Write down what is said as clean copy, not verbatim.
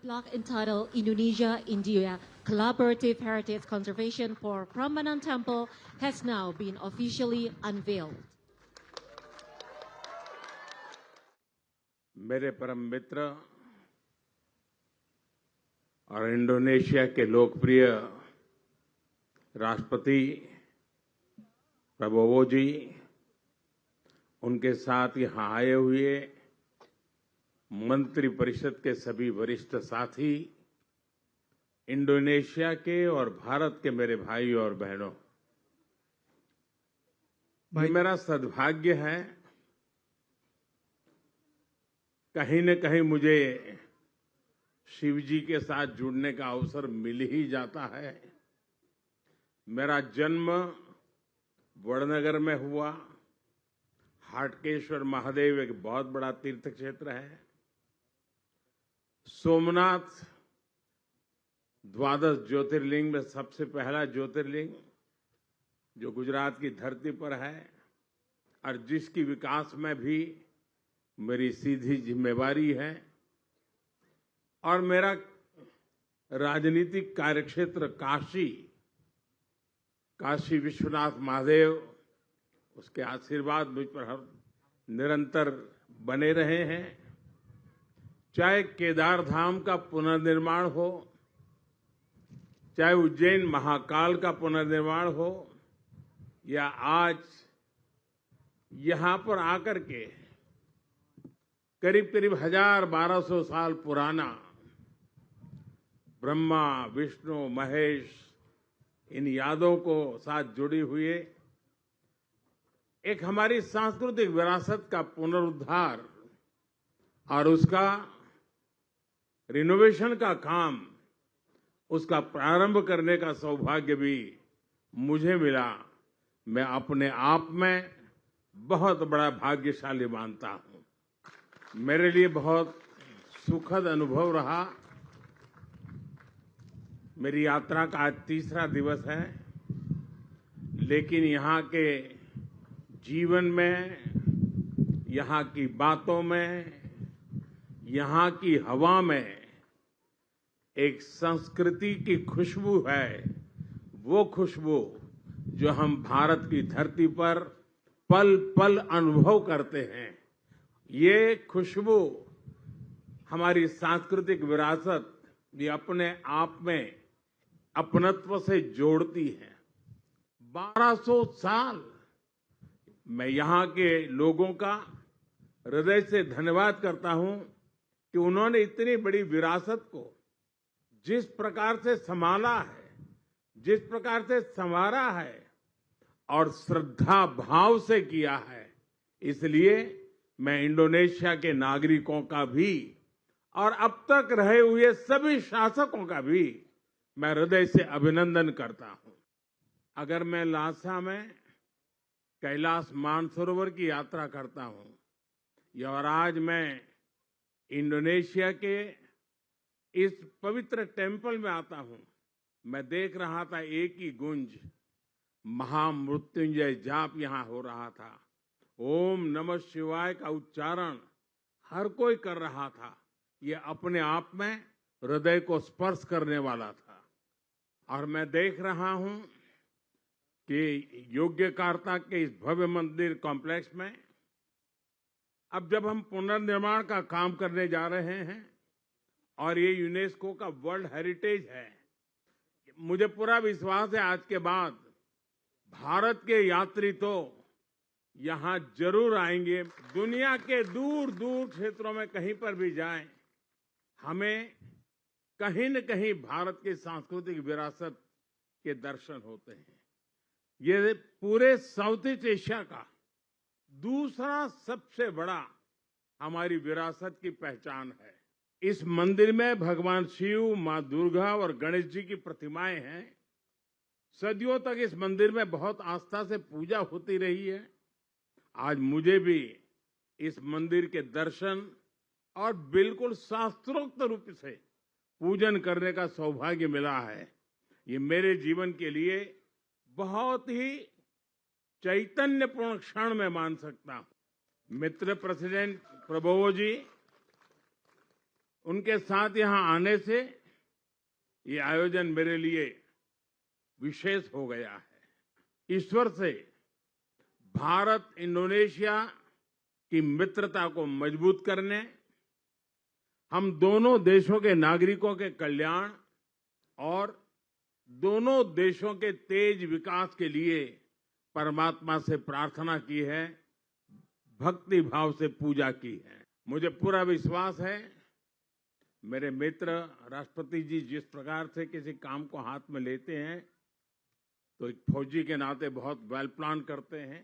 Blog entitled Indonesia-India Collaborative Heritage Conservation for Prambanan Temple has now been officially unveiled. मेरे परम मित्र और Indonesia के लोकप्रिय राष्ट्रपति प्रबोवो जी, उनके साथ यहां आए हुए मंत्री परिषद के सभी वरिष्ठ साथी, इंडोनेशिया के और भारत के मेरे भाई और बहनों, ये मेरा सद्भाग्य है। कहीं न कहीं मुझे शिव जी के साथ जुड़ने का अवसर मिल ही जाता है। मेरा जन्म वडनगर में हुआ। हाटकेश्वर महादेव एक बहुत बड़ा तीर्थ क्षेत्र है। सोमनाथ द्वादश ज्योतिर्लिंग में सबसे पहला ज्योतिर्लिंग जो गुजरात की धरती पर है और जिसकी विकास में भी मेरी सीधी जिम्मेवारी है। और मेरा राजनीतिक कार्यक्षेत्र काशी विश्वनाथ महादेव, उसके आशीर्वाद मुझ पर हर निरंतर बने रहे हैं। चाहे केदार धाम का पुनर्निर्माण हो, चाहे उज्जैन महाकाल का पुनर्निर्माण हो, या आज यहां पर आकर के करीब करीब 1200 साल पुराना ब्रह्मा विष्णु महेश इन यादों को साथ जुड़ी हुई एक हमारी सांस्कृतिक विरासत का पुनरुद्धार और उसका रिनोवेशन का काम, उसका प्रारंभ करने का सौभाग्य भी मुझे मिला। मैं अपने आप में बहुत बड़ा भाग्यशाली मानता हूं। मेरे लिए बहुत सुखद अनुभव रहा। मेरी यात्रा का आज तीसरा दिवस है, लेकिन यहाँ के जीवन में, यहाँ की बातों में, यहाँ की हवा में एक संस्कृति की खुशबू है। वो खुशबू जो हम भारत की धरती पर पल पल अनुभव करते हैं। ये खुशबू हमारी सांस्कृतिक विरासत भी अपने आप में अपनत्व से जोड़ती है। 1200 साल मैं यहाँ के लोगों का हृदय से धन्यवाद करता हूं कि उन्होंने इतनी बड़ी विरासत को जिस प्रकार से संभाला है, जिस प्रकार से संवारा है और श्रद्धा भाव से किया है। इसलिए मैं इंडोनेशिया के नागरिकों का भी और अब तक रहे हुए सभी शासकों का भी मैं हृदय से अभिनंदन करता हूं। अगर मैं लासा में कैलाश मानसरोवर की यात्रा करता हूं और आज मैं इंडोनेशिया के इस पवित्र टेम्पल में आता हूं, मैं देख रहा था एक ही गुंज महामृत्युंजय जाप यहां हो रहा था। ओम नमः शिवाय का उच्चारण हर कोई कर रहा था। ये अपने आप में हृदय को स्पर्श करने वाला था। और मैं देख रहा हूं कि योग्यकार्ता के इस भव्य मंदिर कॉम्प्लेक्स में अब जब हम पुनर्निर्माण का काम करने जा रहे हैं और ये यूनेस्को का वर्ल्ड हेरिटेज है, मुझे पूरा विश्वास है आज के बाद भारत के यात्री तो यहां जरूर आएंगे। दुनिया के दूर दूर क्षेत्रों में कहीं पर भी जाएं, हमें कहीं न कहीं भारत की सांस्कृतिक विरासत के दर्शन होते हैं। ये पूरे साउथ ईस्ट एशिया का दूसरा सबसे बड़ा हमारी विरासत की पहचान है। इस मंदिर में भगवान शिव, मां दुर्गा और गणेश जी की प्रतिमाएं हैं। सदियों तक इस मंदिर में बहुत आस्था से पूजा होती रही है। आज मुझे भी इस मंदिर के दर्शन और बिल्कुल शास्त्रोक्त रूप से पूजन करने का सौभाग्य मिला है। ये मेरे जीवन के लिए बहुत ही चैतन्यपूर्ण क्षण मैं मान सकता हूं। मित्र प्रेसिडेंट प्रबोवो जी, उनके साथ यहां आने से ये आयोजन मेरे लिए विशेष हो गया है। ईश्वर से भारत इंडोनेशिया की मित्रता को मजबूत करने, हम दोनों देशों के नागरिकों के कल्याण और दोनों देशों के तेज विकास के लिए परमात्मा से प्रार्थना की है, भक्ति भाव से पूजा की है। मुझे पूरा विश्वास है मेरे मित्र राष्ट्रपति जी जिस प्रकार से किसी काम को हाथ में लेते हैं तो एक फौजी के नाते बहुत वेल प्लान करते हैं।